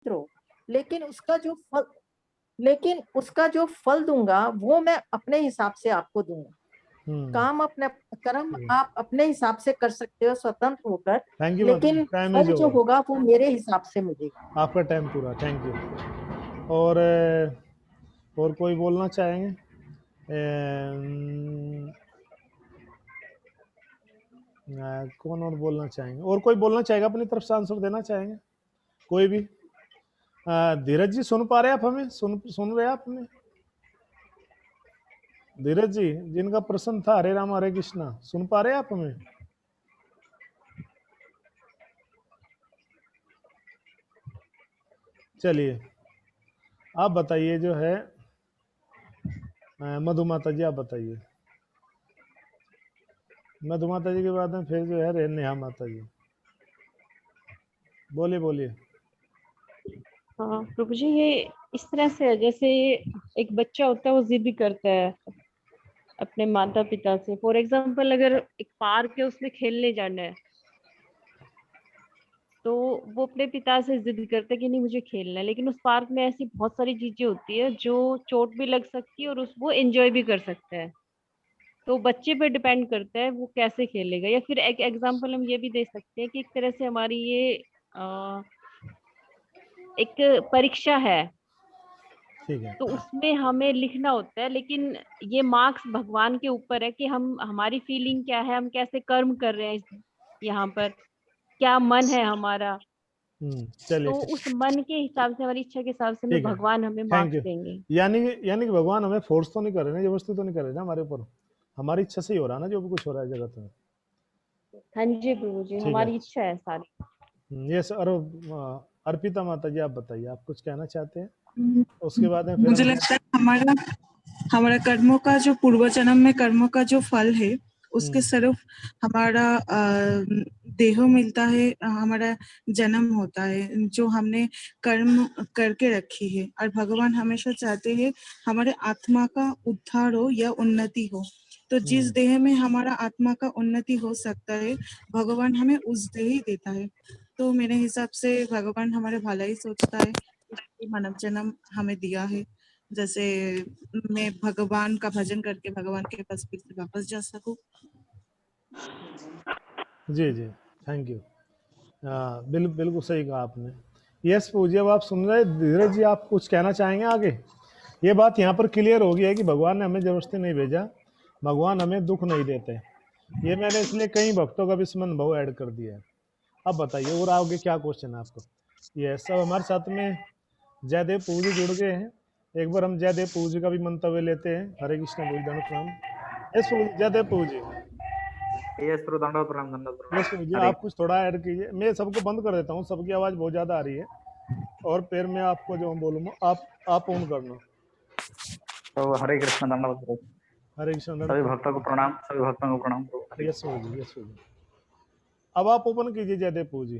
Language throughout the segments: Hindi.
पवित्र हो, लेकिन उसका जो फल दूंगा वो मैं अपने हिसाब से आपको दूंगा। कर्म आप अपने हिसाब से कर सकते हो स्वतंत्र होकर, लेकिन फल जो होगा वो मेरे हिसाब से मिलेगा। आपका टाइम पूरा, थैंक यू। और कोई बोलना चाहेंगे? कौन और बोलना चाहेंगे? और कोई बोलना चाहेगा, अपनी तरफ से आंसर देना चाहेंगे कोई भी? धीरज जी सुन पा रहे हैं आप हमें? सुन रहे हैं आप हमें? धीरज जी, जिनका प्रश्न था हरे राम हरे कृष्णा, सुन पा रहे हैं आप हमें? चलिए आप बताइए, जो है मधु माता जी आप बताइए। मधु माता जी के बाद में फिर जो है नेहा माता जी, बोलिए बोलिए। हाँ प्रभु जी, ये इस तरह से है जैसे एक बच्चा होता है, वो जिद करता है अपने माता पिता से। फॉर एग्जाम्पल, अगर एक पार्क है उसमें खेलने जाना है, तो वो अपने पिता से जिद करते हैं कि नहीं मुझे खेलना है, लेकिन उस पार्क में ऐसी बहुत सारी चीजें होती है जो चोट भी लग सकती है और वो एंजॉय भी कर सकता है। तो बच्चे पे डिपेंड करता है वो कैसे खेलेगा। या फिर एक एग्जाम्पल हम ये भी दे सकते हैं कि एक तरह से हमारी ये एक परीक्षा है, ठीक है, तो उसमें हमें लिखना होता है, लेकिन ये मार्क्स भगवान के ऊपर है कि हम हमारी फीलिंग क्या है, हम कैसे कर्म कर रहे हैं, यहाँ पर क्या मन है हमारा। चलिए तो उस मन के हिसाब से, हमारी इच्छा के हिसाब से हमें ठीक है, भगवान हमें थैंक मार्क्स यू। देंगे। यानी कि भगवान हमें फोर्स तो नहीं कर रहे ना, जबरदस्ती तो नहीं कर रहे ना हमारे ऊपर, हमारी इच्छा से ही हो रहा है ना जो भी कुछ हो रहा है जगत में। हाँ जी प्रभु जी, ठीक है, हमारी इच्छा है सारी। ये सर। अर्पिता माता जी आप बताइए, आप कुछ कहना चाहते हैं? उसके बाद में फिर मुझे लगता है हमारा हमारा कर्मों का जो पूर्व जन्म में कर्मों का जो फल है, उसके स्वरूप हमारा देह मिलता है, हमारा जन्म होता है जो हमने कर्म करके रखी है। और भगवान हमेशा चाहते हैं हमारे आत्मा का उद्धार हो या उन्नति हो। तो जिस देह में हमारा आत्मा का उन्नति हो सकता है, भगवान हमें उस देह ही देता है। तो मेरे हिसाब से भगवान हमारे भला ही सोचता है, इसलिए मानव जन्म हमें दिया है, जैसे मैं भगवान का भजन करके भगवान के पास फिर से वापस जा सकूं। जी जी, थैंक यू। बिल्कुल सही कहा आपने। यस पूज्य, अब आप सुन रहे धीरज जी, आप कुछ कहना चाहेंगे आगे? ये बात यहाँ पर क्लियर हो गई है कि भगवान ने हमें जबरदस्ती नहीं भेजा, भगवान हमें दुख नहीं देते। ये मैंने इसलिए कई भक्तों का भी इसमें अनुभव ऐड कर दिया है। अब बताइए और आगे क्या क्वेश्चन है आपको? ये सब हमारे साथ में जयदेव प्रभु जी जुड़ गए हैं। एक बार हम जयदेव प्रभु जी का भी मंतव्य लेते हैं। हरे कृष्ण बोल दंड प्रणाम। यस जयदेव प्रभु जी। यस प्रभु, दंडवत प्रणाम, दंडवत प्रणाम। यस प्रभु जी, आप कुछ थोड़ा ऐड कीजिए। मैं सबको बंद कर देता हूँ, सबकी आवाज बहुत ज्यादा आ रही है, और फिर मैं आपको जो बोलूंगा आप ऑन करना। तो हरे कृष्ण, दंडवत प्रभु। हरे कृष्ण। सभी भक्तों को प्रणाम, सभी भक्तों को प्रणाम प्रभु। यस प्रभु जी, यस प्रभु जी। अब आप ओपन कीजिए जयदेव प्रभु जी।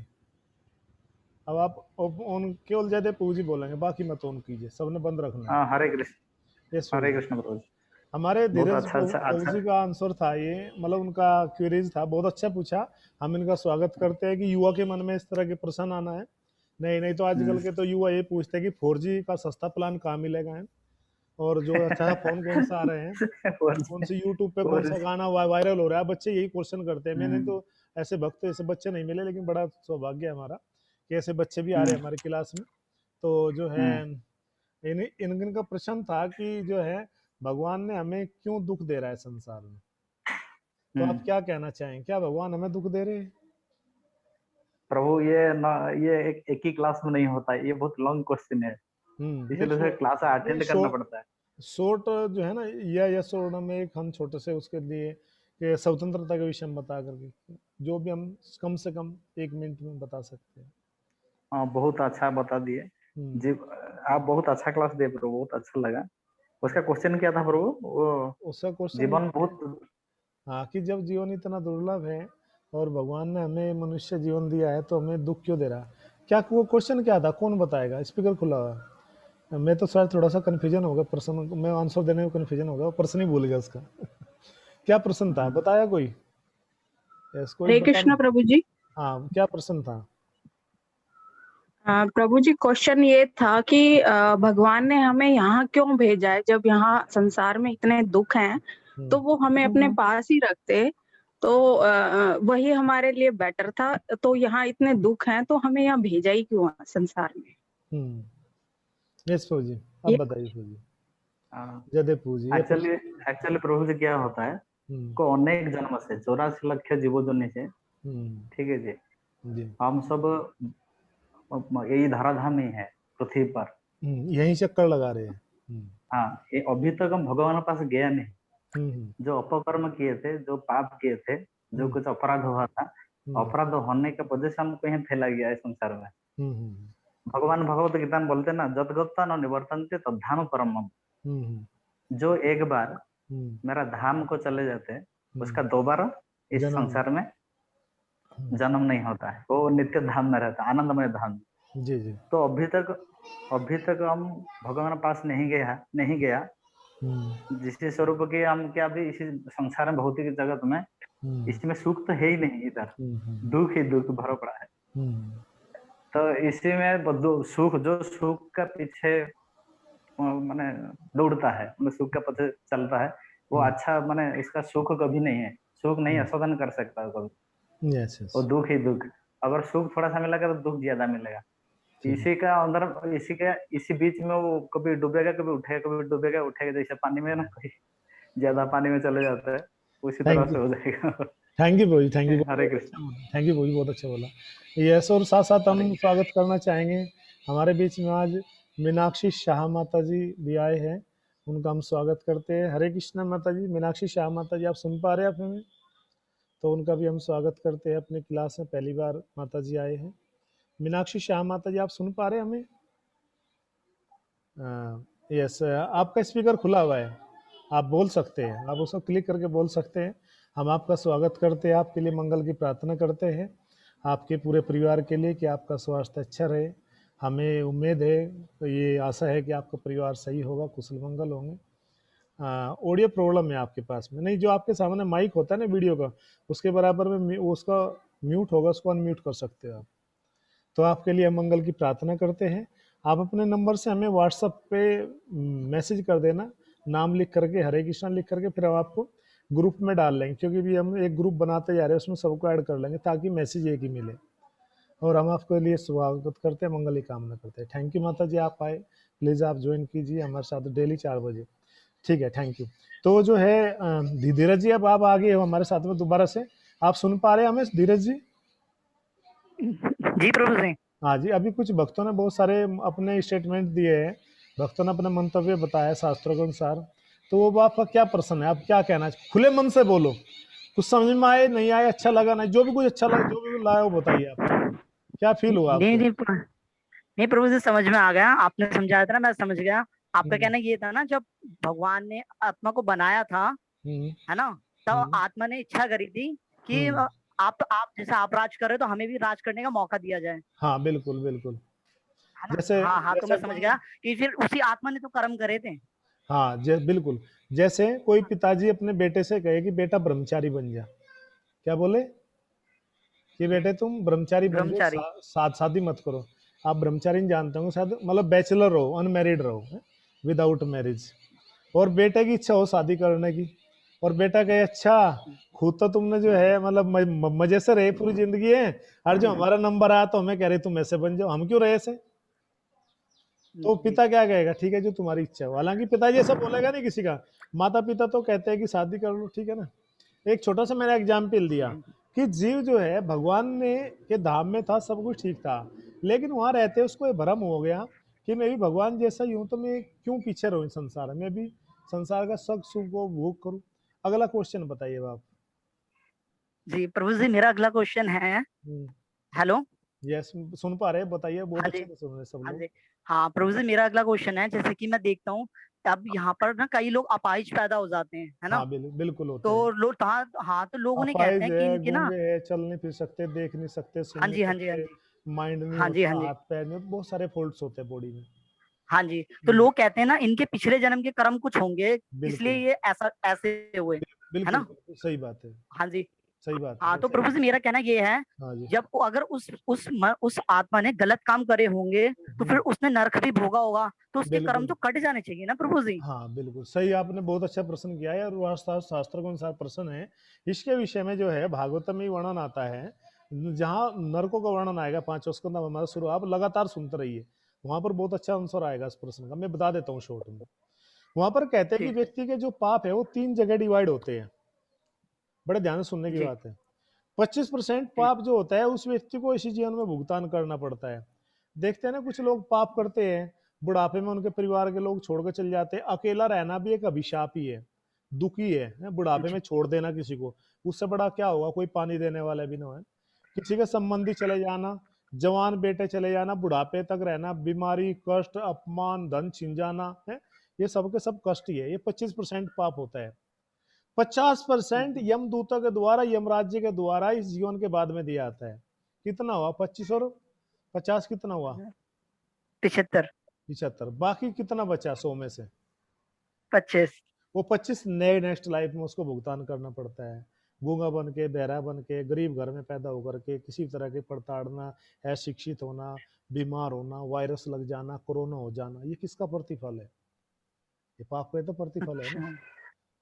अब आप ऑन केवल जयदेव प्रभु जी बोलेंगे, बाकी मत ऑन कीजिए, सबने बंद रखना है। हरे कृष्ण। यस हरे प्रभु जी। कृष्ण प्रभु। हमारे धीरज अच्छा प्रभु जी का आंसर था ये, मतलब उनका क्वेरीज था, बहुत अच्छा पूछा। हम इनका स्वागत करते हैं कि युवा के मन में इस तरह के प्रश्न आना है। नहीं तो आजकल के तो युवा ये पूछते हैं कि 4G का सस्ता प्लान कहाँ मिलेगा है, और जो अच्छा फोन कौन सा आ रहे हैं, कौन से यूट्यूब पे कौन सा गाना वायरल हो रहा है। बच्चे यही क्वेश्चन करते हैं। मैंने तो ऐसे भक्त, ऐसे बच्चे नहीं मिले, लेकिन बड़ा सौभाग्य है हमारा कि ऐसे बच्चे भी आ रहे हैं हमारे क्लास में। तो जो है इनका प्रश्न था कि जो है भगवान ने हमें क्यों दुख दे रहा है संसार में। तो आप क्या कहना चाहेंगे, क्या भगवान हमें दुख दे रहे हैं? प्रभु ये एक ही क्लास में नहीं होता है, ये बहुत लॉन्ग क्वेश्चन है, इसलिए क्लास अटेंड करना पड़ता है। शॉर्ट जो है ना, या शॉर्ट में एक हम छोटे से उसके लिए कि स्वतंत्रता के विषय में बता करके, जो भी हम कम से कम 1 मिनट में बता सकते हैं। हाँ, बहुत अच्छा बता दिए जी, आप बहुत अच्छा क्लास दे प्रभु, बहुत अच्छा लगा। उसका क्वेश्चन क्या था प्रभु? वो उसका क्वेश्चन जीवन बहुत, हाँ, कि जब जीवन इतना दुर्लभ है और भगवान ने हमें मनुष्य जीवन दिया है, तो हमें दुख क्यों दे रहा है? क्या वो क्वेश्चन क्या था, कौन बताएगा? स्पीकर खुला हुआ। मैं तो शायद थोड़ा सा कंफ्यूजन हो गया, प्रश्न में आंसर देने में कंफ्यूजन हो गया, प्रश्न ही भूल गया उसका। क्या प्रश्न था, बताया कोई? हरे कृष्ण प्रभु जी। हाँ, क्या प्रश्न था? प्रभु जी, क्वेश्चन ये था कि भगवान ने हमें यहाँ क्यों भेजा है? जब यहाँ संसार में इतने दुख हैं तो वो हमें अपने पास ही रखते, तो वही हमारे लिए बेटर था। तो यहाँ इतने दुख हैं तो हमें यहाँ भेजा ही क्यों है संसार में? यस प्रभु जी, आप बताइए प्रभु जी। जदे पूजी एक्चुअली प्रभु जी क्या होता है को अनेक जन्म से 84 लाख जीव जन्य से, ठीक है जी, हम सब यही धराधाम ही है पृथ्वी पर, यही चक्कर लगा रहे हैं। हाँ, ये अभी तक हम भगवान के पास गया नहीं। जो अपकर्म किए थे, जो पाप किए थे, जो कुछ अपराध हुआ था, अपराध होने के वजह से हमको यहाँ फैला गया है संसार में। भगवान भगवत गीता में बोलते ना, जदगत्ता न निवर्तन्ते तद्धाम परमम। जो एक बार मेरा धाम को चले जाते हैं उसका दोबारा इस संसार में जन्म नहीं होता है, वो नित्य धाम में रहता है, आनंदमय धाम। जी जी। तो अभी तक हम भगवान के पास नहीं गया जिसके स्वरूप के हम क्या अभी इसी संसार में भौतिक जगत में इसमें सुख तो है ही नहीं, इधर दुख ही दुख भरा पड़ा है। तो इसी में सुख का पीछे माने दौड़ता है, सुख का पीछे चलता है, वो अच्छा माने इसका सुख कभी नहीं है, सुख नहीं आस्वादन कर सकता कभी। वो दुख ही दुख, अगर सुख थोड़ा सा मिलेगा तो दुख ज्यादा मिलेगा। इसी का अंदर इसी बीच में वो कभी डूबेगा कभी उठेगा, कभी डूबेगा उठेगा, जैसे पानी में ना कोई ज्यादा पानी में चले जाता है उसी तरह से हो जाएगा। थैंक यू भाई, thank you, Hare Krishna. Thank you भाई, बहुत अच्छा बोला। यस, और साथ साथ हम स्वागत करना चाहेंगे हमारे बीच में आज मीनाक्षी शाह माता जी भी आए हैं, उनका हम स्वागत करते हैं। हरे कृष्ण माता जी। मीनाक्षी शाह माता जी, आप सुन पा रहे हैं आप हमें? तो उनका भी हम स्वागत करते हैं अपनी क्लास में, पहली बार माता जी आए हैं। मीनाक्षी शाह माता जी, आप सुन पा रहे हैं हमें? यस, आपका स्पीकर खुला हुआ है, आप बोल सकते हैं, आप उसको क्लिक करके बोल सकते हैं। हम आपका स्वागत करते हैं, आपके लिए मंगल की प्रार्थना करते हैं, आपके पूरे परिवार के लिए कि आपका स्वास्थ्य अच्छा रहे। हमें उम्मीद है, तो ये आशा है कि आपका परिवार सही होगा, कुशल मंगल होंगे। ऑडियो प्रॉब्लम है आपके पास में? नहीं, जो आपके सामने माइक होता है ना वीडियो का, उसके बराबर में उसका म्यूट होगा, उसको अनम्यूट कर सकते हो आप। तो आपके लिए मंगल की प्रार्थना करते हैं। आप अपने नंबर से हमें व्हाट्सएप पे मैसेज कर देना, नाम लिख करके, हरे कृष्णा लिख करके, फिर हम आपको ग्रुप में डाल लेंगे, क्योंकि भी हम एक ग्रुप बनाते जा रहे हैं, उसमें सबको ऐड कर लेंगे ताकि मैसेज एक ही मिले। और हम आपके लिए स्वागत करते हैं, मंगल की कामना करते हैं। थैंक यू माता जी, आप आए, प्लीज़ आप ज्वाइन कीजिए हमारे साथ डेली 4 बजे, ठीक है? Thank you. तो जो है धीरज जी, अब आप आ गए हो हमारे साथ में दोबारा से, आप सुन पा रहे हैं हमें धीरज जी? जी प्रभु जी। हाँ जी, अभी कुछ भक्तों ने बहुत सारे अपने स्टेटमेंट दिए हैं, भक्तों ने अपना मंतव्य बताया शास्त्रों के अनुसार, तो वो आपका क्या प्रश्न है, आप क्या कहना है? खुले मन से बोलो, कुछ समझ में आए नहीं आए, अच्छा लगा नहीं, जो भी कुछ अच्छा लगा, जो भी लाया वो बताइए, आप क्या फील हुआ आपको? नहीं प्रभु जी, समझ में आ गया, आपने समझाया था ना, मैं समझ गया। आपका कहना ये था ना, जब भगवान ने आत्मा को बनाया था, है ना, तब आत्मा ने इच्छा करी थी कि आप जैसे आप राज कर रहे हो तो हमें भी राज करने का मौका दिया जाए। हाँ बिल्कुल बिल्कुल, है ना? जैसे हाँ, तो मैं समझ गया कि फिर उसी आत्मा ने तो कर्म करे थे। हाँ बिल्कुल, जैसे कोई पिताजी अपने बेटे से कहे कि बेटा ब्रह्मचारी बन जा, क्या बोले कि बेटे तुम ब्रह्मचारी बन जाओ, शादी मत करो। आप ब्रह्मचारी नहीं जानते होंगे शायद, मतलब बैचलर रहो, अनमैरिड रहो, विदाउट मैरिज, और बेटे की इच्छा हो शादी करने की, और बेटा कहे अच्छा खुद तो तुमने जो है मतलब मजे से रहे पूरी जिंदगी है, और जो हमारा नंबर आया तो हमें कह रहे तुम ऐसे बन जाओ, हम क्यों रहे ऐसे? तो पिता क्या कहेगा, ठीक है जो तुम्हारी इच्छा हो। हालांकि पिताजी ऐसा बोलेगा नहीं किसी का, माता पिता तो कहते हैं कि शादी कर लो, ठीक है ना। एक छोटा सा मैंने एग्जाम्पल दिया कि जीव जो है भगवान ने के धाम में था, सब कुछ ठीक था, लेकिन वहां रहते उसको भ्रम हो गया कि मैं भी भगवान जैसा ही हूँ, तो मैं क्यों पीछे रहूं संसार में, भी संसार का सुख सुख को भोग करूं। अगला क्वेश्चन बताइए आप। जी प्रभु जी, मेरा अगला क्वेश्चन है, हेलो, यस सुन पा रहे, बताइए, बहुत अच्छे से सुन रहे सब लोग। हाँ प्रभु जी, मेरा अगला क्वेश्चन है, जैसे कि मैं देखता हूँ अब यहाँ पर ना कई लोग अपाहिज पैदा हो जाते हैं, है ना? हाँ बिल्कुल होते तो हैं। लोग तो लोगों ने कहते हैं कि इनके ना चल नहीं फिर सकते, देख नहीं सकते, सुन हाँ जी, नहीं सकते, माइंड नहीं होता, हाथ पैर में बहुत सारे फॉल्ट्स होते हैं बॉडी में। हाँ जी, तो लोग कहते हैं ना इनके पिछले जन्म के कर्म कुछ होंगे, इसलिए ये ऐसे हुए, है ना? सही बात है। हाँ जी, सही बात। हाँ, तो प्रभु जी मेरा कहना ये है, जब अगर उस आत्मा ने गलत काम करे होंगे तो फिर उसने नरक भी भोगा होगा, तो उसके कर्म तो कट जाने चाहिए ना प्रभु जी। हाँ बिल्कुल सही, आपने बहुत अच्छा प्रश्न किया है और वह शास्त्र के अनुसार प्रश्न है। इसके विषय में जो है भागवतम में वर्णन आता है, जहाँ नरकों का वर्णन आएगा 5 स्कंद हमारा शुरू, आप लगातार सुनते रहिए, वहां पर बहुत अच्छा आंसर आएगा इस प्रश्न का। मैं बता देता हूँ शॉर्ट में। वहां पर कहते हैं कि व्यक्ति के जो पाप है वो 3 जगह डिवाइड होते हैं। बड़े ध्यान से सुनने की बात है। 25% पाप जो होता है उस व्यक्ति को इसी जीवन में भुगतान करना पड़ता है। देखते हैं ना कुछ लोग पाप करते हैं, बुढ़ापे में उनके परिवार के लोग छोड़कर चल जाते हैं। अकेला रहना भी एक अभिशाप ही है, दुख ही है। बुढ़ापे में छोड़ देना किसी को, उससे बड़ा क्या होगा, कोई पानी देने वाला भी ना है। किसी के संबंधी चले जाना, जवान बेटे चले जाना, बुढ़ापे तक रहना, बीमारी, कष्ट, अपमान, धन छिन जाना है, ये सब के सब कष्ट ही है। ये 25% पाप होता है। 50% यमदूतों के द्वारा, यमराज्य के द्वारा इस जीवन के बाद में दिया जाता है। कितना हुआ? 25 और 50 कितना हुआ? 75। बाकी कितना बचा 100 में से? 25। वो 25 नए नेक्स्ट लाइफ में उसको भुगतान करना पड़ता है। गूंगा बन के, बहरा बन के, गरीब घर में पैदा होकर के, किसी तरह के प्रताड़ना, अशिक्षित होना, बीमार होना, वायरस लग जाना, कोरोना हो जाना, ये किसका प्रतिफल है? ये पाप का तो प्रतिफल है ना।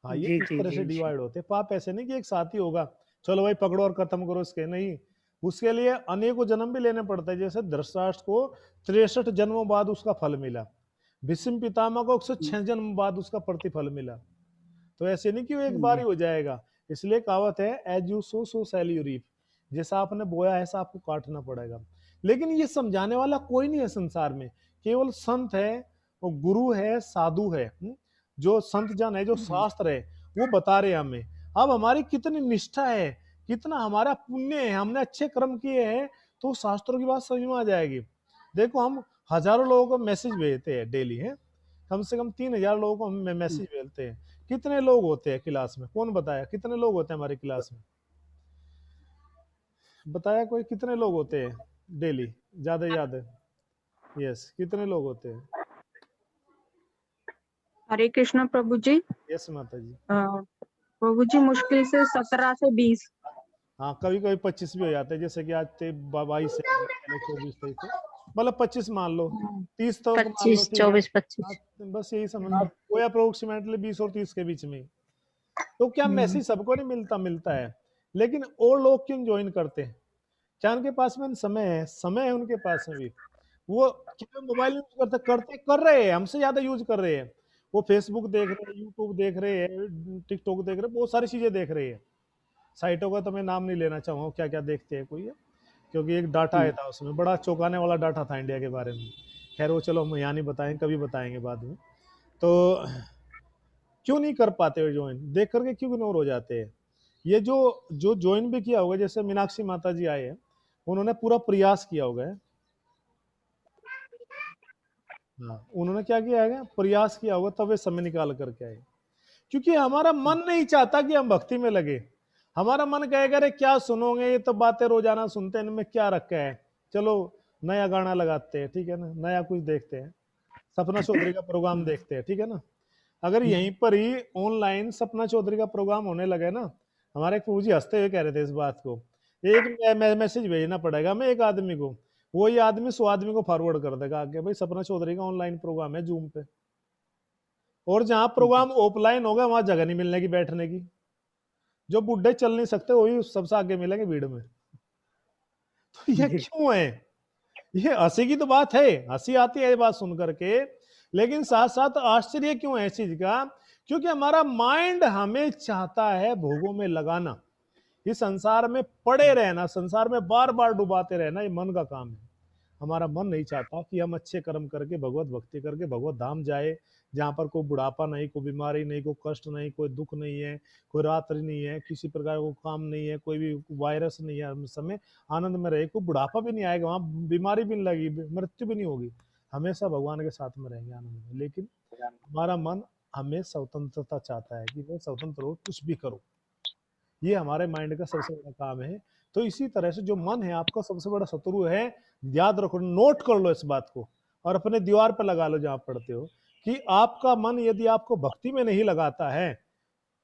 हाँ, ये इस तरह से डिवाइड होते हैं। पाप ऐसे नहीं कि एक साथ ही होगा, चलो भाई पकड़ो और खत्म करो इसके, नहीं, उसके लिए अनेकों जन्म भी लेने पड़ते हैं। जैसे धृतराष्ट्र को 63 जन्मों बाद उसका फल मिला, भीष्म पितामह को 106 जन्म बाद उसका प्रतिफल मिला। तो ऐसे नहीं कि वो एक बार ही हो जाएगा। इसलिए कहावत है, as you sow so shall you reap, जैसा आपने बोया ऐसा आपको काटना पड़ेगा। लेकिन ये समझाने वाला कोई नहीं है संसार में, केवल संत है, वो गुरु है, साधु है, जो संत जन है, जो शास्त्र है, वो बता रहे हैं हमें। अब हमारी कितनी निष्ठा है, कितना हमारा पुण्य है, हमने अच्छे कर्म किए हैं, तो शास्त्रों की बात समझ में आ जाएगी। देखो हम हजारों लोगों को मैसेज भेजते हैं डेली, है कम से कम 3000 लोगों को हम मैसेज भेजते हैं। कितने लोग होते हैं क्लास में? कौन बताया कितने लोग होते हैं हमारी क्लास में? बताया कोई? कितने लोग होते हैं डेली? ज्यादा यस, कितने लोग होते हैं? हरे कृष्ण प्रभु जी। यस माता जी। प्रभु जी मुश्किल से 17 से 20। हाँ, कभी कभी 25 भी हो जाते हैं, जैसे कि आज 22 से 24 23, मतलब 25 मान लो, 30 तो 25, 24, 25 बस यही समझ, कोई अप्रोक्सीमेटली 20 और 30 के बीच में। तो क्या मैसेज सबको नहीं मिलता है, लेकिन और लोग क्यों ज्वाइन करते हैं? क्या उनके पास में समय है उनके पास में भी? वो क्या मोबाइल यूज कर रहे हैं, हमसे ज्यादा यूज कर रहे हैं। वो फेसबुक देख रहे हैं, यूट्यूब देख रहे हैं, टिकटॉक देख रहे हैं, बहुत सारी चीजें देख रहे हैं। साइटों का तो मैं नाम नहीं लेना चाहूँगा क्या क्या देखते हैं कोई है, क्योंकि एक डाटा आया था उसमें, बड़ा चौंकाने वाला डाटा था इंडिया के बारे में। खैर वो चलो हम यहाँ नहीं बताएंगे, कभी बताएंगे बाद में। तो क्यों नहीं कर पाते हो ज्वाइन? देख करके क्यों इग्नोर हो जाते हैं? ये जो ज्वाइन भी किया होगा, जैसे मीनाक्षी माता जी आए हैं, उन्होंने पूरा प्रयास किया होगा। हाँ, उन्होंने क्या किया है? प्रयास किया होगा, तब वे समय निकाल करके आए। क्योंकि हमारा मन नहीं चाहता कि हम भक्ति में लगे। हमारा मन कहेगा अरे क्या सुनोगे, ये तो बातें रोजाना सुनते हैं, इनमें क्या रखा है, चलो नया गाना लगाते हैं, ठीक है ना, नया कुछ देखते हैं, सपना चौधरी का प्रोग्राम देखते हैं, ठीक है ना। अगर यहीं पर ही ऑनलाइन सपना चौधरी का प्रोग्राम होने लगे ना, हमारे प्रभु जी हंसते हुए कह रहे थे इस बात को, एक मैसेज भेजना पड़ेगा हमें एक आदमी को, वही आदमी 100 आदमी को फॉरवर्ड कर देगा आगे, भाई सपना चौधरी का ऑनलाइन प्रोग्राम है जूम पे। और जहां प्रोग्राम ऑफलाइन होगा वहां जगह नहीं मिलने की बैठने की, जो बुढ़े चल नहीं सकते वही सबसे आगे मिलेंगे भीड़ में। तो ये क्यों है? ये हंसी की तो बात है, हंसी आती है ये बात सुन करके, लेकिन साथ साथ आश्चर्य क्यों है इस चीज का? क्योंकि हमारा माइंड हमें चाहता है भोगों में लगाना, इस संसार में पड़े रहना, संसार में बार बार डुबाते रहना, ये मन का काम है। हमारा मन नहीं चाहता कि हम अच्छे कर्म करके, भगवत भक्ति करके भगवत धाम जाए, जहाँ पर कोई बुढ़ापा नहीं, कोई बीमारी नहीं, कोई कष्ट नहीं, कोई दुख नहीं है, कोई रात्रि नहीं है, किसी प्रकार को काम नहीं है, कोई भी वायरस नहीं है, हम समय आनंद में रहे, कोई बुढ़ापा भी नहीं आएगा, वहाँ बीमारी भी नहीं लगेगी, मृत्यु भी नहीं होगी, हमेशा भगवान के साथ में रहेंगे आनंद में। लेकिन हमारा मन हमें स्वतंत्रता चाहता है कि मैं स्वतंत्र हो, कुछ भी करो, ये हमारे माइंड का सबसे बड़ा काम है। तो इसी तरह से जो मन है आपका सबसे बड़ा शत्रु है, याद रखो, नोट कर लो इस बात को और अपने दीवार पर लगा लो जहां पढ़ते हो, कि आपका मन यदि आपको भक्ति में नहीं लगाता है,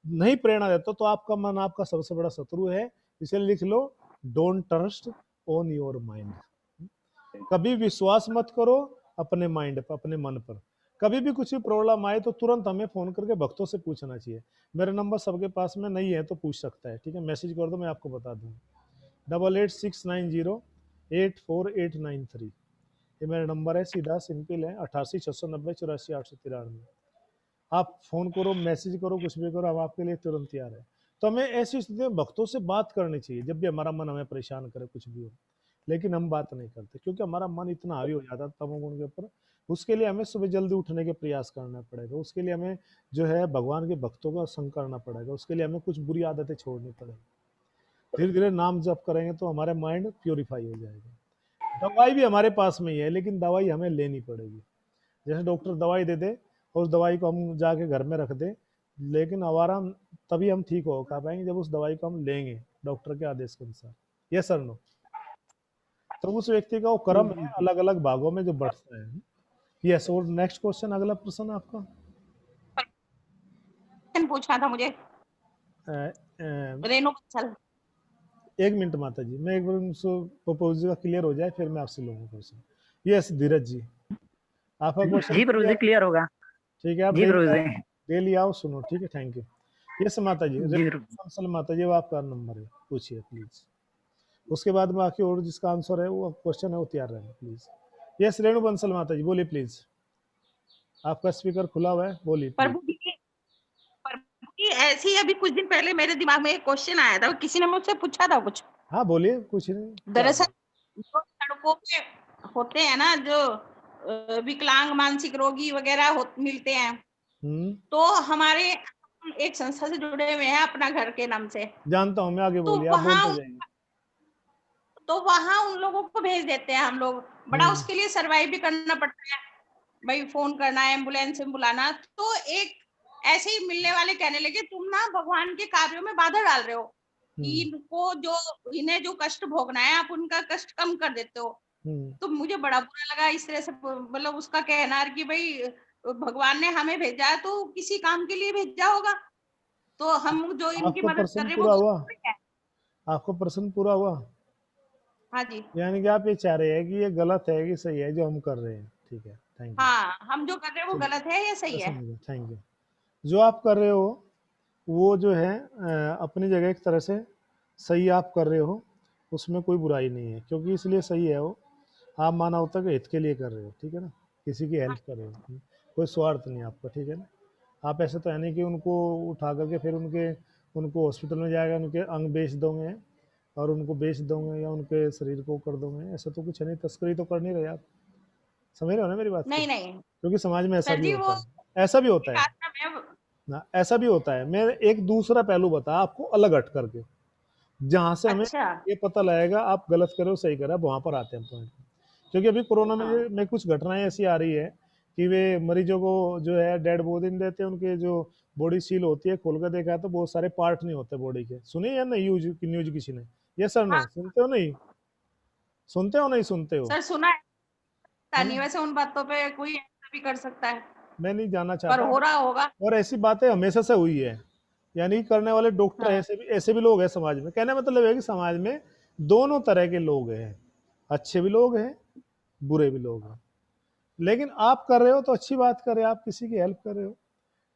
नहीं प्रेरणा देता, तो आपका मन आपका सबसे बड़ा शत्रु है। इसलिए लिख लो don't trust on your mind. कभी विश्वास मत करो अपने माइंड पर, अपने मन पर। कभी भी कुछ भी प्रॉब्लम आए तो तुरंत हमें फोन करके भक्तों से पूछना चाहिए। मेरा नंबर सबके पास में नहीं है तो पूछ सकता है, ठीक है, मैसेज कर दो, मैं आपको बता दूँ। 8869084893 ये मेरा नंबर है, सीधा सिंपल है, 8869048893। आप फोन करो, मैसेज करो, कुछ भी करो, हम आपके लिए तुरंत तैयार है। तो हमें ऐसी स्थिति में भक्तों से बात करनी चाहिए जब भी हमारा मन हमें परेशान करे, कुछ भी हो, लेकिन हम बात नहीं करते क्योंकि हमारा मन इतना हावी हो जाता है तमोगुण के ऊपर। उसके लिए हमें सुबह जल्दी उठने के प्रयास करना पड़ेगा, उसके लिए हमें जो है भगवान के भक्तों का संग करना पड़ेगा, उसके लिए हमें कुछ बुरी आदतें छोड़नी पड़ेगी। धीरे धीरे नाम जप करेंगे तो हमारे माइंड प्योरीफाई हो जाएगा। दवाई भी हमारे पास में ही है, लेकिन दवाई हमें लेनी पड़ेगी। जैसे डॉक्टर दवाई दे दे और उस दवाई को हम जाके घर में रख दे, लेकिन हमारा तभी हम ठीक हो पाएंगे जब उस दवाई को हम लेंगे डॉक्टर के आदेश के अनुसार। Yes sir no? तो उस व्यक्ति का वो कर्म है अलग अलग भागों में जो बढ़ता है। यस, और नेक्स्ट क्वेश्चन, अगला प्रश्न आपका पूछना था मुझे। रेणु बंसल। एक मिनट माता जी, मैं एक बार प्रपोजल का क्लियर हो जाए फिर मैं आपसे लूंगा क्वेश्चन। यस धीरज जी, आपका क्वेश्चन जी प्रभु जी क्लियर होगा। ठीक है, आप दे लिया आओ, सुनो, ठीक है, थैंक यू। यस माता जी, बंसल माता जी, वो आपका नंबर है, पूछिए प्लीज। उसके बाद में बाकी और जिसका आंसर है वो क्वेश्चन है वो तैयार रहेगा प्लीज। यस रेणु बंसल माता जी, बोलिए प्लीज, आपका स्पीकर खुला हुआ है, बोलिए। प्रभु जी ऐसे ही अभी कुछ दिन पहले मेरे दिमाग में एक क्वेश्चन आया था, किसी ने मुझसे पूछा था कुछ। हाँ बोलिए, कुछ नहीं। दरअसल जो सड़कों पे होते हैं ना, जो विकलांग मानसिक रोगी वगैरह मिलते हैं, तो हमारे एक संस्था से जुड़े हुए हैं अपना घर के नाम से। जानता हूँ मैं, आगे बोलिए, आप बोलते जाइए। तो वहां उन लोगों को भेज देते हैं हम लोग, बड़ा उसके लिए सर्वाइव भी करना पड़ता है भाई, फोन करना, एम्बुलेंस बुलाना। तो एक ऐसे ही मिलने वाले कहने लगे तुम ना भगवान के कार्यों में बाधा डाल रहे हो, इनको जो इन्हें जो कष्ट भोगना है आप उनका कष्ट कम कर देते हो। तो मुझे बड़ा बुरा लगा इस तरह से, मतलब उसका कहना कि भाई भगवान ने हमें भेजा है तो किसी काम के लिए भेजा होगा, तो हम जो इनकी मदद कर रहे हैं वो आपको प्रश्न पूरा हुआ? हाँ जी। यानी कि आप ये चाह रहे हैं कि ये गलत है कि सही है जो हम कर रहे हैं? ठीक है, थैंक यू। हाँ, हम जो कर रहे हैं वो गलत है या सही है? Thank you. जो आप कर रहे हो वो जो है अपनी जगह एक तरह से सही आप कर रहे हो, उसमें कोई बुराई नहीं है, क्योंकि इसलिए सही है वो, आप मानवता के हित के लिए कर रहे हो, ठीक है ना, किसी की हेल्प कर रहे हो, कोई स्वार्थ नहीं आपका, ठीक है ना। आप ऐसे तो है नहीं कि उनको उठा करके फिर उनको हॉस्पिटल में जाएगा, उनके अंग बेच दोगे और उनको बेच दोगे या उनके शरीर को कर दोगे, ऐसा तो कुछ है नहीं, तस्करी तो कर नहीं रहे आप, समझ रहे हो ना मेरी बात? नहीं, क्योंकि समाज में ऐसा भी होता है, ऐसा भी होता है ना, ऐसा भी होता है। मैं एक दूसरा पहलू बता आपको अलग हट करके, जहां से हमें ये पता लगेगा आप गलत करो सही करो, वहां पर आते हैं पॉइंट। क्योंकि अभी कोरोना में कुछ घटनाएं ऐसी आ रही है कि वे मरीजों को जो है डेड बॉडी देते हैं, उनके जो बॉडी सील होती है खोल कर देखा तो बहुत सारे पार्ट नहीं होते बॉडी के। सुनिए या नहीं न्यूज किसी ने? ये सर नो सुनते हो नहीं? सुनते हो नहीं सुनते हो? सर सुना है नहीं, वैसे उन बातों पे कोई ऐसा भी कर सकता है, मैं नहीं जानना चाहता, पर हो रहा होगा। और ऐसी बातें हमेशा से हुई है, यानी करने वाले डॉक्टर ऐसे भी लोग हैं समाज में। कहने मतलब है कि समाज में दोनों तरह के लोग हैं, अच्छे भी लोग हैं बुरे भी लोग हैं, लेकिन आप कर रहे हो तो अच्छी बात कर रहे हो, आप किसी की हेल्प कर रहे हो,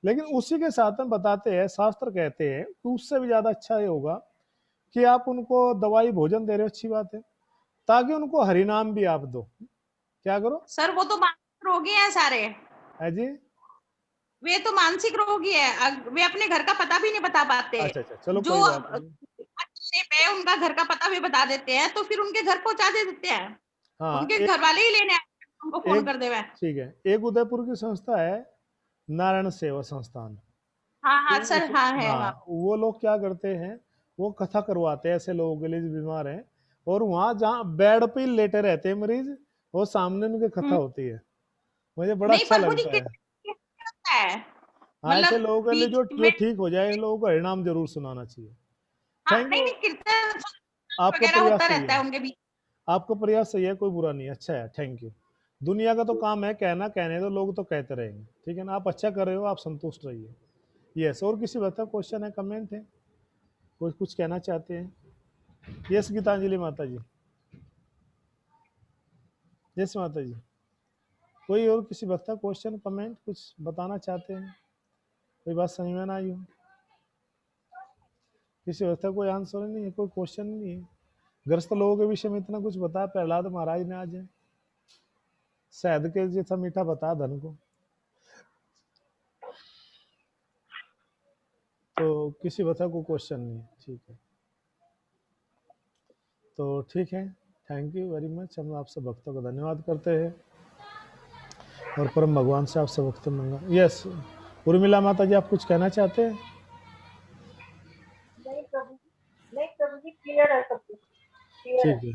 लेकिन उसी के साथ में बताते हैं, शास्त्र कहते हैं कि उससे भी ज्यादा अच्छा ये होगा कि आप उनको दवाई भोजन दे रहे हो, अच्छी बात है, ताकि उनको हरिनाम भी आप दो। क्या करो सर? वो तो मानसिक रोगी हैं सारे। है जी, वे तो मानसिक रोगी है, वे अपने घर का पता भी नहीं बता पाते। अच्छा चलो जो अच्छे उनका घर का पता भी बता देते हैं तो फिर उनके घर पहुंचा देते हैं। हाँ, उनके घर वाले ही लेने उनको फोन कर देवे। ठीक है, एक उदयपुर की संस्था है नारायण सेवा संस्थान। हाँ सर, हाँ है। वो लोग क्या करते हैं, वो कथा करवाते हैं ऐसे लोगों के लिए जो बीमार हैं, और वहां जहाँ बेड पे लेटे रहते हैं मरीज, वो सामने उनकी कथा होती है, मुझे बड़ा अच्छा लगता है। ऐसे लोगों के लिए जो ठीक हो जाए, इन लोगों को हरिनाम जरूर सुनाना चाहिए। आपका प्रयास सही है, कोई बुरा नहीं, अच्छा है, थैंक यू। दुनिया का तो काम है कहना, कहने दो, लोग तो कहते रहेंगे, ठीक है ना, आप अच्छा कर रहे हो, आप संतुष्ट रहिए। यस, और किसी बात का क्वेश्चन है, कमेंट है, कोई कुछ कहना चाहते हैं? यस गीतांजलि माता जी, यस माता जी। कोई और किसी वक्ता क्वेश्चन कमेंट कुछ बताना चाहते हैं? कोई बात समझ में ना आई हो? किसी वक्ता कोई आंसर नहीं है, कोई क्वेश्चन नहीं है? ग्रस्त लोगों के विषय में इतना कुछ बताया प्रहलाद महाराज ने आज। शहद के जैसा मीठा बताया धन को। तो किसी वक्ता को क्वेश्चन नहीं है, ठीक है। तो ठीक है, थैंक यू वेरी मच। हम आप सब भक्तों का धन्यवाद करते हैं और परम भगवान से आप सब भक्त मंगा। यस उर्मिला माता जी, आप कुछ कहना चाहते हैं? नहीं प्रभु जी क्लियर है सब कुछ, ठीक है,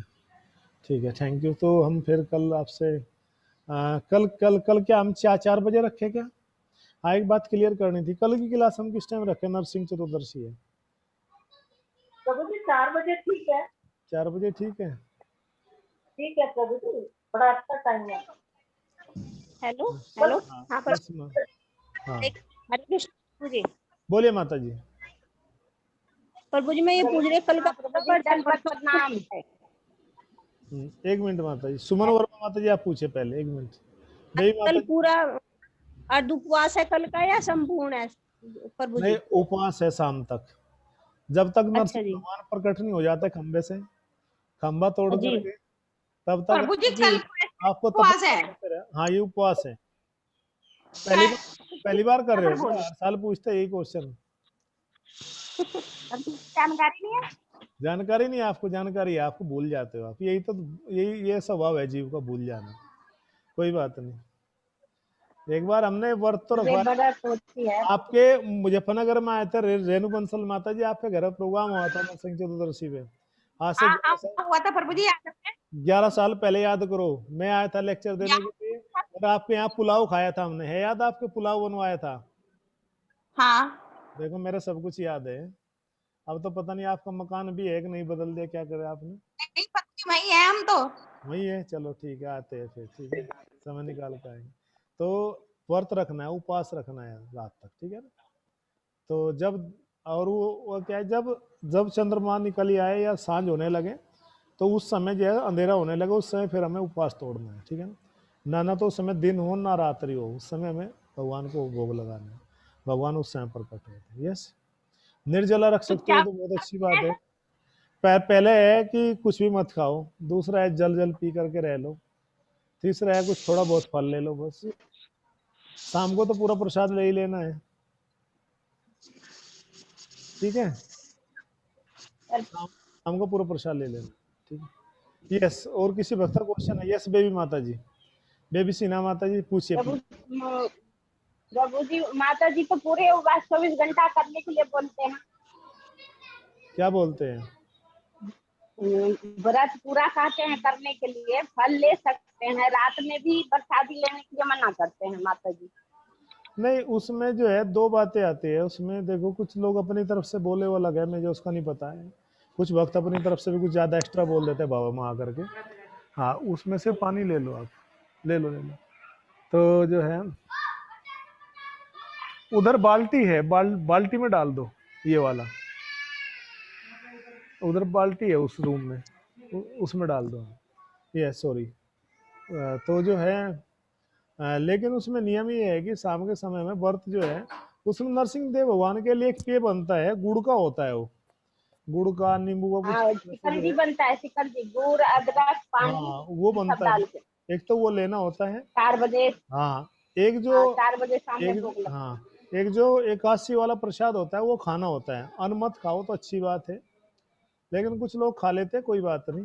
ठीक है, थैंक यू। तो हम फिर कल आपसे कल कल कल क्या हम 4 बजे रखे क्या? हाँ, एक बात क्लियर करनी थी, कल की क्लास हम किस टाइम रखे? नरसिंह चतुर्दशी है प्रभु जी 4 बजे ठीक है। 4 बजे ठीक है, ठीक है प्रभु जी, बड़ा अच्छा टाइम है। हेलो हेलो, हाँ यस माँ, हाँ हरे कृष्ण प्रभु जी। बोलिए माता जी। प्रभु जी मैं ये पूछ रही कल का नाम है। एक मिनट माता जी, सुमन वर्मा माता जी आप पूछे पहले, एक मिनट। देवी माता कल जी, पूरा अर्ध उपवास है कल का या संपूर्ण है प्रभु नहीं जी? उपवास है शाम तक, जब तक अच्छा नरसिंह जी, भगवान प्रकट नहीं हो जाते खंबे से, खंबा तोड़ जी करके, तब तक प्रभु जी जी कल आपको उपवास तपस्या है। करते रहे। हाँ ये उपवास है। पहली बार कर रहे हो क्या? हर साल पूछते यही क्वेश्चन। जानकारी नहीं है। जानकारी नहीं है आपको? जानकारी है आपको, भूल जाते हो आप। यही तो ये स्वभाव है जीव का, भूल जाना। कोई बात नहीं, एक बार हमने व्रत तो रखवाया। आपके मुजफ्फरनगर में आए थे रेणु बंसल माता जी, आपके घर प्रोग्राम हुआ था नरसिंह चतुर्दशी पे, आज से हुआ था प्रभु जी, याद है? 11 साल पहले, याद करो। मैं आया था लेक्चर देने के लिए और आपके यहाँ पुलाव खाया था हमने, है याद आपके? पुलाव बनवाया था। हाँ देखो मेरा सब कुछ याद है। अब तो पता नहीं आपका मकान भी है कि नहीं, बदल दिया क्या करे आपने? नहीं प्रभु जी वही है हम तो। वही है, चलो ठीक है, आते हैं फिर, ठीक है, समय निकाल के आएंगे। तो व्रत रखना है, उपवास रखना है रात तक, ठीक है ना? तो जब और वो क्या है, जब जब चंद्रमा निकल आए या सांझ होने लगे, तो उस समय जो है अंधेरा होने लगे, उस समय फिर हमें उपवास तोड़ना है, ठीक है ना? ना तो उस समय दिन हो ना रात्रि हो, उस समय हमें भगवान को भोग लगाना है। भगवान उस समय प्रकट होते हैं। यस, निर्जला रख सकते हो तो बहुत अच्छी बात है। पहले है कि कुछ भी मत खाओ, दूसरा है जल जल पी करके रह लो, तीसरा है कुछ थोड़ा बहुत फल ले लो बस। शाम को तो पूरा प्रसाद ले ही लेना है, ठीक है? शाम को पूरा प्रसाद ले लेना, ठीक है? यस, और किसी भक्त का क्वेश्चन है? यस बेबी माता जी, बेबी सिन्हा माता जी पूछिए। प्रभु जी माता जी तो पूरे उपवास 24 घंटा करने के लिए बोलते हैं। क्या बोलते हैं? व्रत पूरा कहते हैं करने के लिए, फल ले सकते हैं, रात में भी प्रसादी लेने के लिए मना करते हैं माता जी। नहीं, उसमें जो है 2 बातें आती है उसमें। देखो कुछ लोग अपनी तरफ से बोले वो अलग है, मुझे उसका नहीं पता है। कुछ वक्त अपनी तरफ से भी कुछ ज्यादा एक्स्ट्रा बोल देते हैं बाबा माँ आकर के। हाँ, उसमें से पानी ले लो आप, ले लो। तो जो है उधर बाल्टी है, बाल्टी में डाल दो, ये वाला उधर बाल्टी है उस रूम में, उसमें डाल दो। ये सॉरी, तो जो है लेकिन उसमें नियम ये है कि शाम के समय में व्रत जो है उसमें नरसिंह देव भगवान के लिए एक पेय बनता है, गुड़ का होता है वो, गुड़ का, नींबू का कुछ शिकंजी बनता है, शिकंजी, गुड़, अदरक, पानी, हाँ वो बनता है। एक तो वो लेना होता है 4 बजे। हाँ, एक जो 4 बजे शाम में भोग लगता है। हाँ, एक जो एकादशी वाला प्रसाद होता है वो खाना होता है। अन्न मत खाओ तो अच्छी बात है, लेकिन कुछ लोग खा लेते हैं, कोई बात नहीं।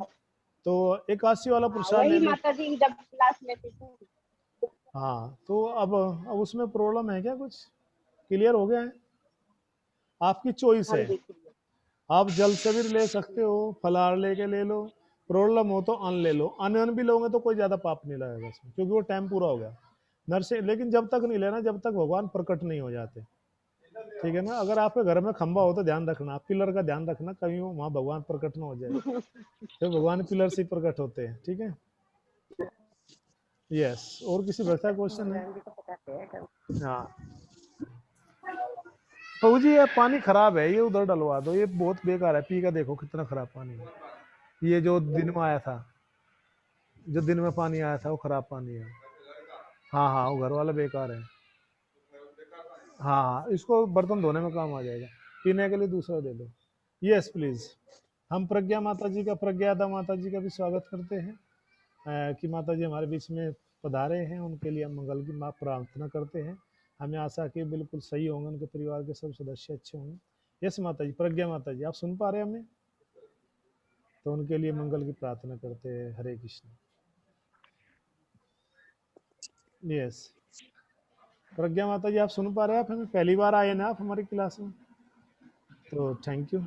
तो एकादशी वाला प्रसाद ले लो। माता जी जब क्लास में थी। हाँ, तो अब उसमें प्रॉब्लम है क्या? कुछ क्लियर हो गया है? आपकी चॉइस है, आप जल से भी ले सकते हो, फलाहार लेके ले लो, प्रॉब्लम हो तो अन्न ले लो। अन्न भी लोगे तो कोई ज्यादा पाप नहीं लगेगा इसमें, क्योंकि वो टाइम पूरा हो गया नरसिंह। लेकिन जब तक नहीं लेना जब तक भगवान प्रकट नहीं हो जाते, ठीक है ना? अगर आपके घर में खंबा हो तो ध्यान रखना, पिलर का ध्यान रखना, कहीं वहां भगवान प्रकट ना हो जाए। तो भगवान पिलर से प्रकट होते हैं, ठीक है? यस, और किसी बच्चा क्वेश्चन है? हाँ, प्रभु जी ये पानी खराब है, ये उधर डलवा दो, ये बहुत बेकार है, पी का देखो कितना खराब पानी है। ये जो दिन में आया था, जो दिन में पानी आया था वो खराब पानी है। हाँ हाँ वो घर वाला बेकार है। हाँ हाँ इसको बर्तन धोने में काम आ जाएगा, पीने के लिए दूसरा दे दो। Yes please. हम प्रज्ञा माता जी का, प्रज्ञादा माता जी का भी स्वागत करते हैं कि माता जी हमारे बीच में पधारे हैं, उनके लिए हम मंगल की माँ प्रार्थना करते हैं। हमें आशा कि बिल्कुल सही होंगे, उनके परिवार के सब सदस्य अच्छे होंगे। यस माता जी, प्रज्ञा माता जी आप सुन पा रहे हैं हमें? तो उनके लिए मंगल की प्रार्थना करते हैं। हरे कृष्ण। यस प्रज्ञा माता जी आप सुन पा रहे हैं? आप हमें पहली बार आए ना आप हमारी क्लास में, तो थैंक यू।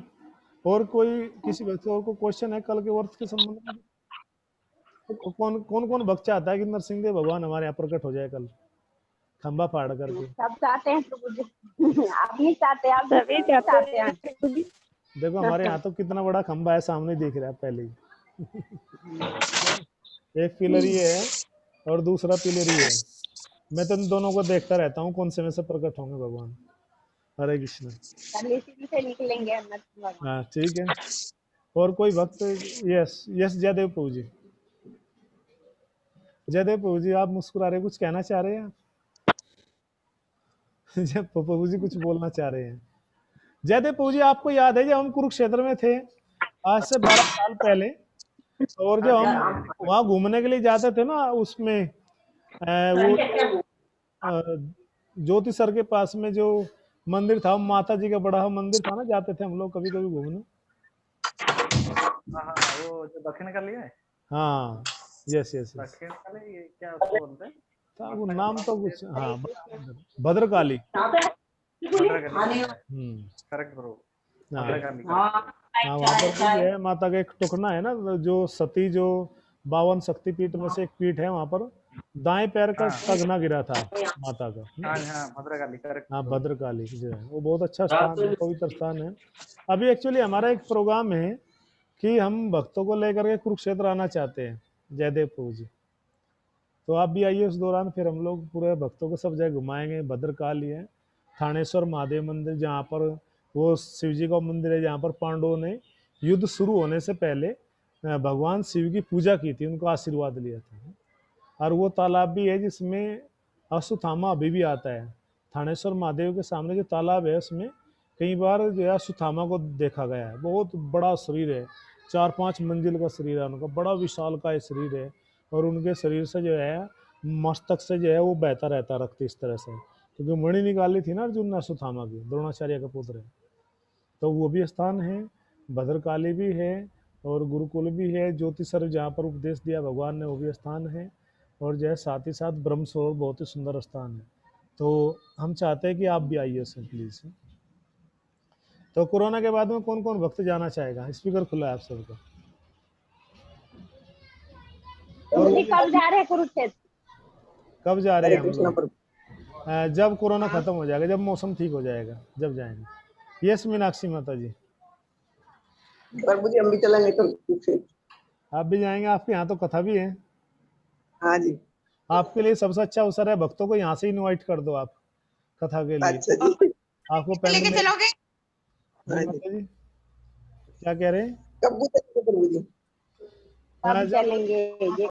और कोई किसी व्यक्ति और को क्वेश्चन है कल के वर्ष के संबंध में? कौन कौन कौन भक्त चाहता है कि नरसिंह देव भगवान हमारे यहाँ प्रकट हो जाए कल खंबा फाड़ करके? सब चाहते हैं प्रभु जी, आप नहीं चाहते, आप सभी चाहते हैं। देखो हमारे यहाँ तो कितना बड़ा खंबा है, सामने दिख रहा है पहले ही। एक पिलर ये है और दूसरा पिलर ये है। मैं तो इन दोनों को देखता रहता हूँ कौन से में से प्रकट होंगे भगवान। हरे कृष्ण। से निकलेंगे। हाँ ठीक है। और कोई भक्त? यस यस जयदेव प्रभु जी। जयदेव प्रभु जी आप मुस्कुरा रहे, कुछ कहना चाह रहे हैं आप? जय प्रभु जी कुछ बोलना चाह रहे हैं। जयदेव प्रभु जी आपको याद है जब हम कुरुक्षेत्र में थे आज से 12 साल पहले, और जब हम वहाँ घूमने के लिए जाते थे ना, उसमें वो ज्योति सर के पास में जो मंदिर था, माता जी का बड़ा मंदिर था ना, जाते थे हम लोग कभी कभी घूमने। वो जो दक्षिण काली है। हाँ यस यस दक्षिण काली, ये क्या उसको बोलते हैं? वो नाम तो कुछ, हाँ भद्रकाली। Correct bro. हाँ वहाँ पर भी है माता का एक टुकना है ना, जो सती जो 52 शक्तिपीठ में से एक पीठ है, वहाँ पर दाएं पैर का टगना गिरा था माता का। भद्रकाली। करेक्ट। हाँ भद्रकाली जो है वो बहुत अच्छा स्थान है, पवित्र स्थान है। अभी एक्चुअली हमारा एक प्रोग्राम है कि हम भक्तों को लेकर के कुरुक्षेत्र आना चाहते हैं जयदेव प्रभु जी, तो आप भी आइए उस दौरान, फिर हम लोग पूरे भक्तों को सब जगह घुमाएंगे। भद्रकाली है, थानेश्वर महादेव मंदिर जहाँ पर वो शिव जी का मंदिर है, जहाँ पर पांडवों ने युद्ध शुरू होने से पहले भगवान शिव की पूजा की थी, उनको आशीर्वाद लिया था। और वो तालाब भी है जिसमें अश्वत्थामा अभी भी आता है। थानेश्वर महादेव के सामने जो तालाब है उसमें कई बार जो है अश्वत्थामा को देखा गया है। बहुत बड़ा शरीर है, 4-5 मंजिल का शरीर है उनका, बड़ा विशाल का शरीर है, और उनके शरीर से जो है मस्तक से जो है वो बहता रहता रक्त इस तरह से, क्योंकि मणि निकाली थी ना अर्जुन ने अश्वत्थामा की, द्रोणाचार्य का पुत्र है। तो वो भी स्थान है, भद्रकाली भी है, और गुरुकुल भी है, ज्योतिसर जहाँ पर उपदेश दिया भगवान ने वो भी स्थान है, और जो है साथ ही साथ ब्रह्म सरोवर बहुत ही सुंदर स्थान है। तो हम चाहते हैं कि आप भी आइए उसमें प्लीज। तो कोरोना के बाद में कौन कौन भक्त जाना चाहेगा? स्पीकर खुला है आप सबका। कब जा रहे हैं कुरुक्षेत्र? कब जा रहे हैं हम लोग? जब कोरोना खत्म हो जाएगा, जब मौसम ठीक हो जाएगा, जब जाएंगे। यस मीनाक्षी माता जी। प्रभु जी हम भी चलेंगे कुरुक्षेत्र। आप भी जाएंगे? आपके यहाँ तो कथा भी है। हाँ जी। आपके लिए सबसे अच्छा अवसर है, भक्तों को यहाँ से इनवाइट कर दो आप कथा के लिए। अच्छा जी। आपको लेके चलोगे? जी क्या कह रहे हैं? कब प्रभु जी? चलेंगे।